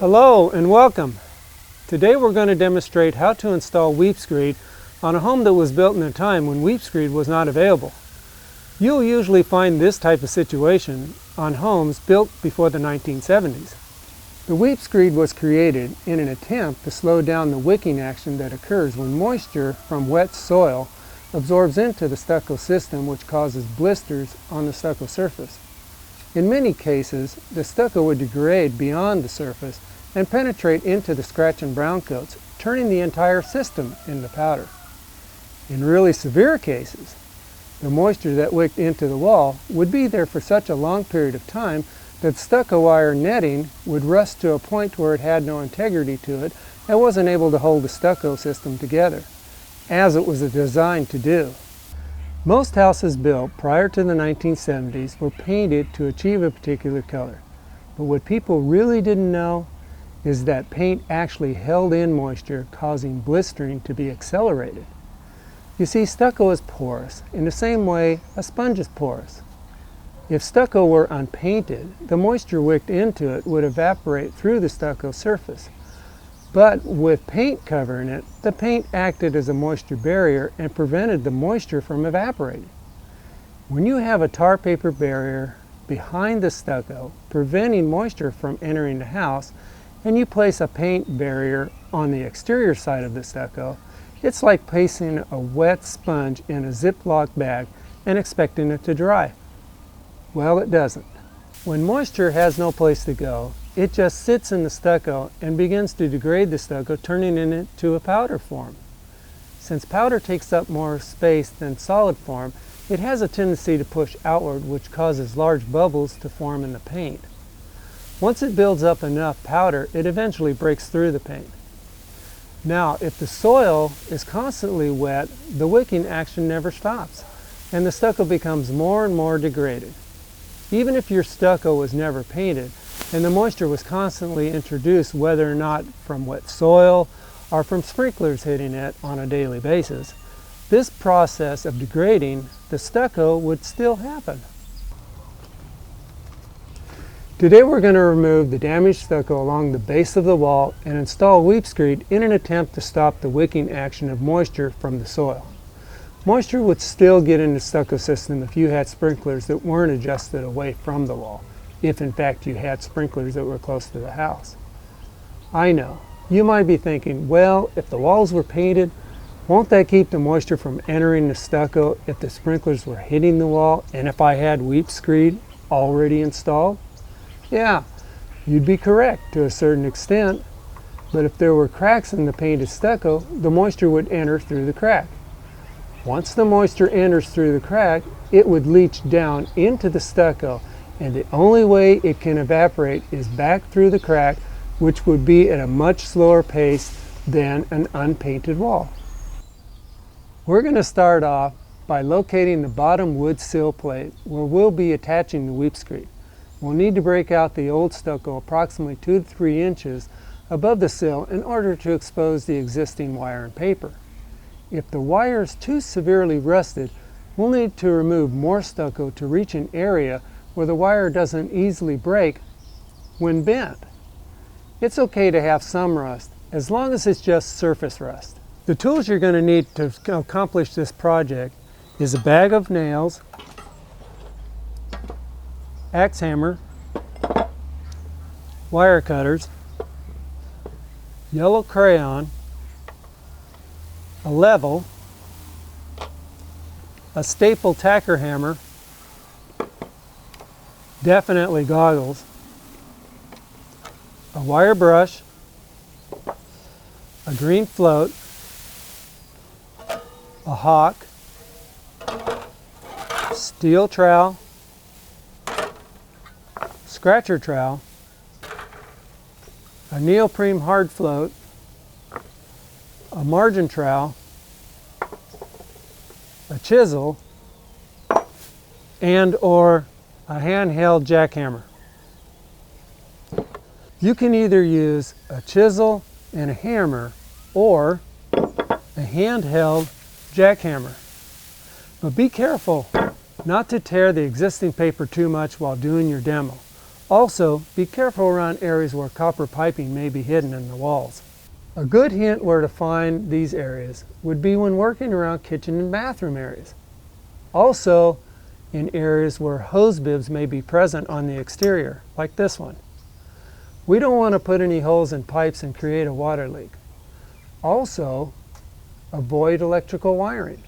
Hello and welcome. Today we're going to demonstrate how to install weep screed on a home that was built in a time when weep screed was not available. You'll usually find this type of situation on homes built before the 1970s. The weep screed was created in an attempt to slow down the wicking action that occurs when moisture from wet soil absorbs into the stucco system, which causes blisters on the stucco surface. In many cases, the stucco would degrade beyond the surface and penetrate into the scratch and brown coats, turning the entire system into powder. In really severe cases, the moisture that wicked into the wall would be there for such a long period of time that stucco wire netting would rust to a point where it had no integrity to it and wasn't able to hold the stucco system together, as it was designed to do. Most houses built prior to the 1970s were painted to achieve a particular color, but what people really didn't know is that paint actually held in moisture, causing blistering to be accelerated. You see, stucco is porous in the same way a sponge is porous. If stucco were unpainted, the moisture wicked into it would evaporate through the stucco surface. But with paint covering it, the paint acted as a moisture barrier and prevented the moisture from evaporating. When you have a tar paper barrier behind the stucco, preventing moisture from entering the house, and you place a paint barrier on the exterior side of the stucco, it's like placing a wet sponge in a Ziploc bag and expecting it to dry. Well, it doesn't. When moisture has no place to go, it just sits in the stucco and begins to degrade the stucco, turning it into a powder form. Since powder takes up more space than solid form, it has a tendency to push outward, which causes large bubbles to form in the paint. Once it builds up enough powder, it eventually breaks through the paint. Now, if the soil is constantly wet, the wicking action never stops, and the stucco becomes more and more degraded. Even if your stucco was never painted, and the moisture was constantly introduced, whether or not from wet soil or from sprinklers hitting it on a daily basis, this process of degrading the stucco would still happen. Today we're going to remove the damaged stucco along the base of the wall and install weep screed in an attempt to stop the wicking action of moisture from the soil. Moisture would still get in the stucco system if you had sprinklers that weren't adjusted away from the wall, if in fact you had sprinklers that were close to the house. I know, you might be thinking, well, if the walls were painted, won't that keep the moisture from entering the stucco if the sprinklers were hitting the wall and if I had weep screed already installed? Yeah, you'd be correct to a certain extent, but if there were cracks in the painted stucco, the moisture would enter through the crack. Once the moisture enters through the crack, it would leach down into the stucco, and the only way it can evaporate is back through the crack, which would be at a much slower pace than an unpainted wall. We're going to start off by locating the bottom wood sill plate where we'll be attaching the weep screed. We'll need to break out the old stucco approximately 2 to 3 inches above the sill in order to expose the existing wire and paper. If the wire is too severely rusted, we'll need to remove more stucco to reach an area where the wire doesn't easily break when bent. It's okay to have some rust, as long as it's just surface rust. The tools you're going to need to accomplish this project is a bag of nails, axe hammer, wire cutters, yellow crayon, a level, a staple tacker hammer, definitely goggles, a wire brush, a green float, a hawk, steel trowel, scratcher trowel, a neoprene hard float, a margin trowel, a chisel, and or a handheld jackhammer. You can either use a chisel and a hammer or a handheld jackhammer. But be careful not to tear the existing paper too much while doing your demo. Also, be careful around areas where copper piping may be hidden in the walls. A good hint where to find these areas would be when working around kitchen and bathroom areas. Also, in areas where hose bibs may be present on the exterior, like this one. We don't want to put any holes in pipes and create a water leak. Also, avoid electrical wiring.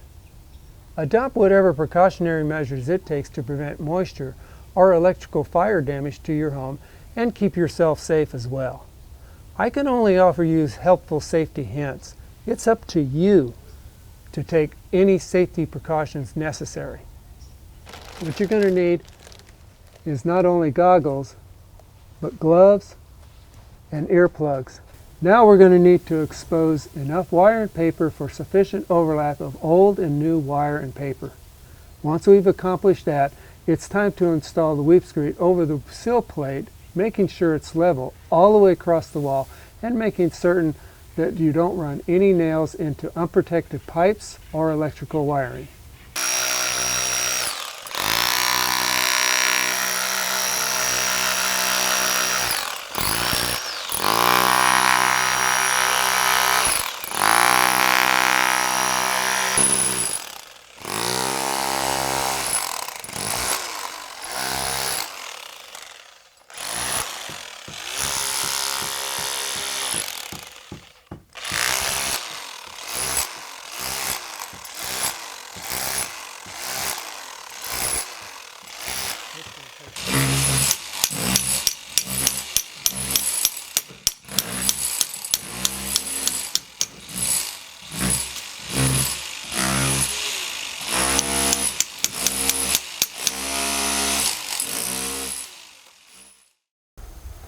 Adopt whatever precautionary measures it takes to prevent moisture or electrical fire damage to your home and keep yourself safe as well. I can only offer you helpful safety hints. It's up to you to take any safety precautions necessary. What you're going to need is not only goggles, but gloves and earplugs. Now we're going to need to expose enough wire and paper for sufficient overlap of old and new wire and paper. Once we've accomplished that, it's time to install the weep screed over the sill plate, making sure it's level all the way across the wall and making certain that you don't run any nails into unprotected pipes or electrical wiring.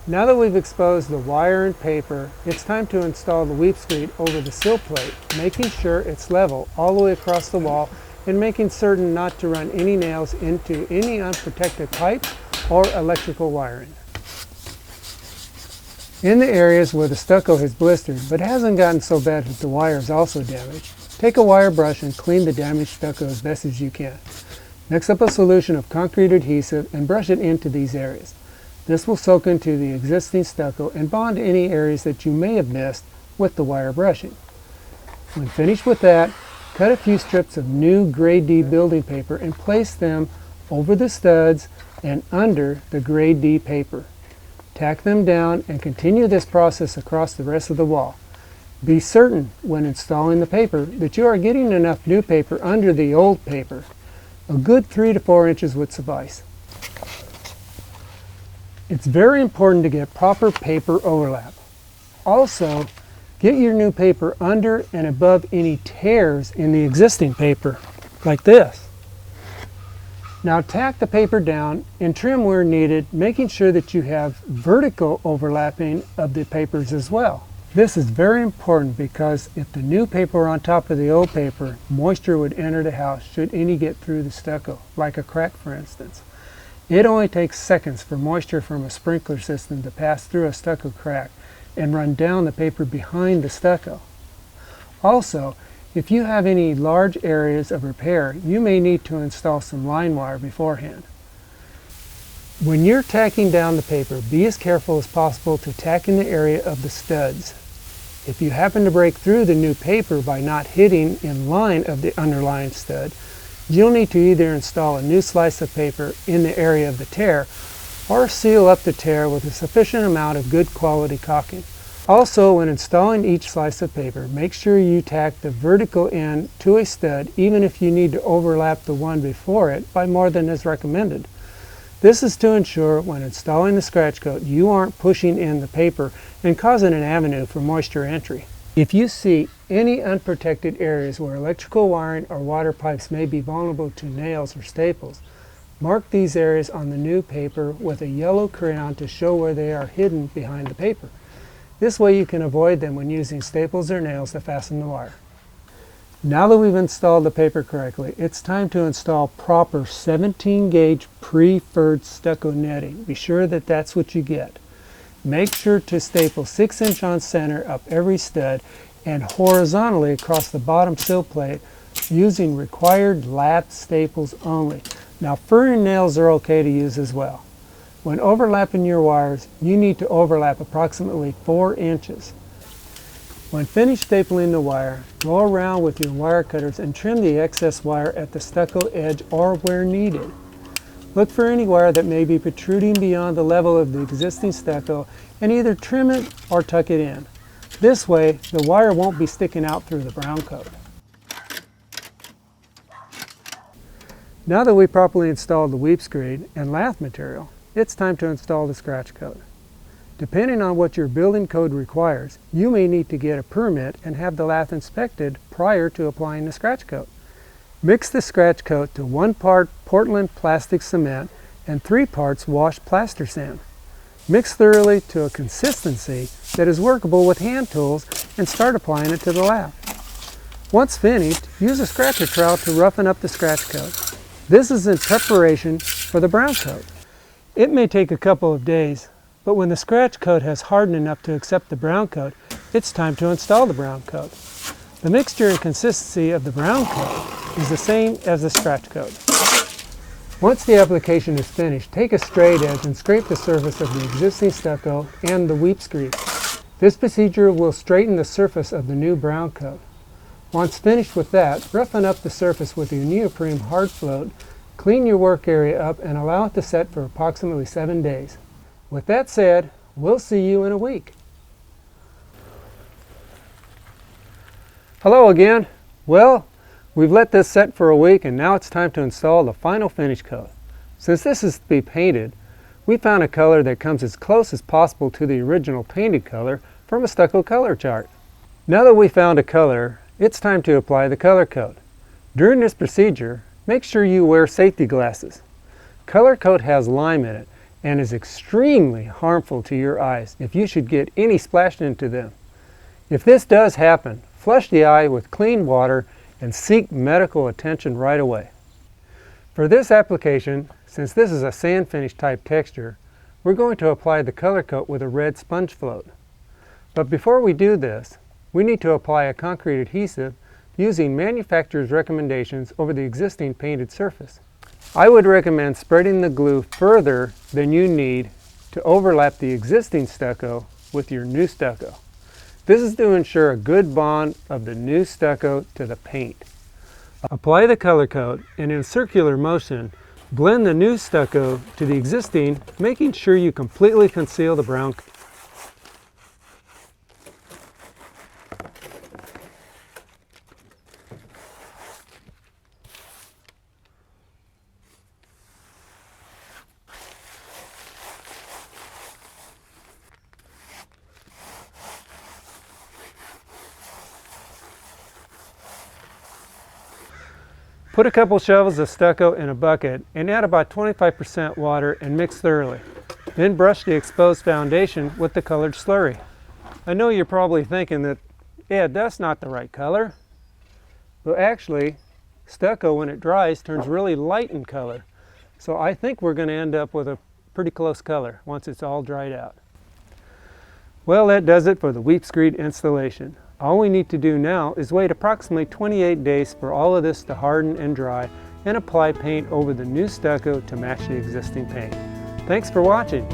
Now that we've exposed the wire and paper, it's time to install the weep screed over the sill plate, making sure it's level all the way across the wall and making certain not to run any nails into any unprotected pipes or electrical wiring. In the areas where the stucco has blistered but hasn't gotten so bad that the wire is also damaged, take a wire brush and clean the damaged stucco as best as you can. Mix up a solution of concrete adhesive and brush it into these areas. This will soak into the existing stucco and bond any areas that you may have missed with the wire brushing. When finished with that, cut a few strips of new grade D building paper and place them over the studs and under the grade D paper. Tack them down and continue this process across the rest of the wall. Be certain when installing the paper that you are getting enough new paper under the old paper. A good 3 to 4 inches would suffice. It's very important to get proper paper overlap. Also, get your new paper under and above any tears in the existing paper, like this. Now tack the paper down and trim where needed, making sure that you have vertical overlapping of the papers as well. This is very important because if the new paper were on top of the old paper, moisture would enter the house should any get through the stucco, like a crack for instance. It only takes seconds for moisture from a sprinkler system to pass through a stucco crack and run down the paper behind the stucco. Also, if you have any large areas of repair, you may need to install some line wire beforehand. When you're tacking down the paper, be as careful as possible to tack in the area of the studs. If you happen to break through the new paper by not hitting in line of the underlying stud, you'll need to either install a new slice of paper in the area of the tear or seal up the tear with a sufficient amount of good quality caulking. Also, when installing each slice of paper, make sure you tack the vertical end to a stud even if you need to overlap the one before it by more than is recommended. This is to ensure when installing the scratch coat you aren't pushing in the paper and causing an avenue for moisture entry. If you see any unprotected areas where electrical wiring or water pipes may be vulnerable to nails or staples, mark these areas on the new paper with a yellow crayon to show where they are hidden behind the paper. This way you can avoid them when using staples or nails to fasten the wire. Now that we've installed the paper correctly, it's time to install proper 17 gauge preferred stucco netting. Be sure that that's what you get. Make sure to staple 6-inch on center up every stud and horizontally across the bottom sill plate using required Lath staples only. Now furring nails are okay to use as well. When overlapping your wires, you need to overlap approximately 4 inches. When finished stapling the wire, go around with your wire cutters and trim the excess wire at the stucco edge or where needed. Look for any wire that may be protruding beyond the level of the existing stucco and either trim it or tuck it in. This way, the wire won't be sticking out through the brown coat. Now that we properly installed the weep screed and lath material, it's time to install the scratch coat. Depending on what your building code requires, you may need to get a permit and have the lath inspected prior to applying the scratch coat. Mix the scratch coat to 1 part Portland plastic cement and 3 parts washed plaster sand. Mix thoroughly to a consistency that is workable with hand tools and start applying it to the lath. Once finished, use a scratcher trowel to roughen up the scratch coat. This is in preparation for the brown coat. It may take a couple of days, but when the scratch coat has hardened enough to accept the brown coat, it's time to install the brown coat. The mixture and consistency of the brown coat is the same as the scratch coat. Once the application is finished, take a straight edge and scrape the surface of the existing stucco and the weep screed. This procedure will straighten the surface of the new brown coat. Once finished with that, roughen up the surface with your neoprene hard float, clean your work area up, and allow it to set for approximately 7 days. With that said, we'll see you in a week. Hello again. Well, we've let this set for a week and now it's time to install the final finish coat. Since this is to be painted, we found a color that comes as close as possible to the original painted color from a stucco color chart. Now that we found a color, it's time to apply the color coat. During this procedure, make sure you wear safety glasses. Color coat has lime in it and is extremely harmful to your eyes if you should get any splashed into them. If this does happen, flush the eye with clean water and seek medical attention right away. For this application, since this is a sand finish type texture, we're going to apply the color coat with a red sponge float. But before we do this, we need to apply a concrete adhesive using manufacturer's recommendations over the existing painted surface. I would recommend spreading the glue further than you need to overlap the existing stucco with your new stucco. This is to ensure a good bond of the new stucco to the paint. Apply the color coat and in a circular motion, blend the new stucco to the existing, making sure you completely conceal the brown. Put a couple shovels of stucco in a bucket and add about 25% water and mix thoroughly. Then brush the exposed foundation with the colored slurry. I know you're probably thinking that, Ed, that's not the right color. Well, actually, stucco when it dries turns really light in color. So I think we're going to end up with a pretty close color once it's all dried out. Well, that does it for the weep screed installation. All we need to do now is wait approximately 28 days for all of this to harden and dry and apply paint over the new stucco to match the existing paint. Thanks for watching.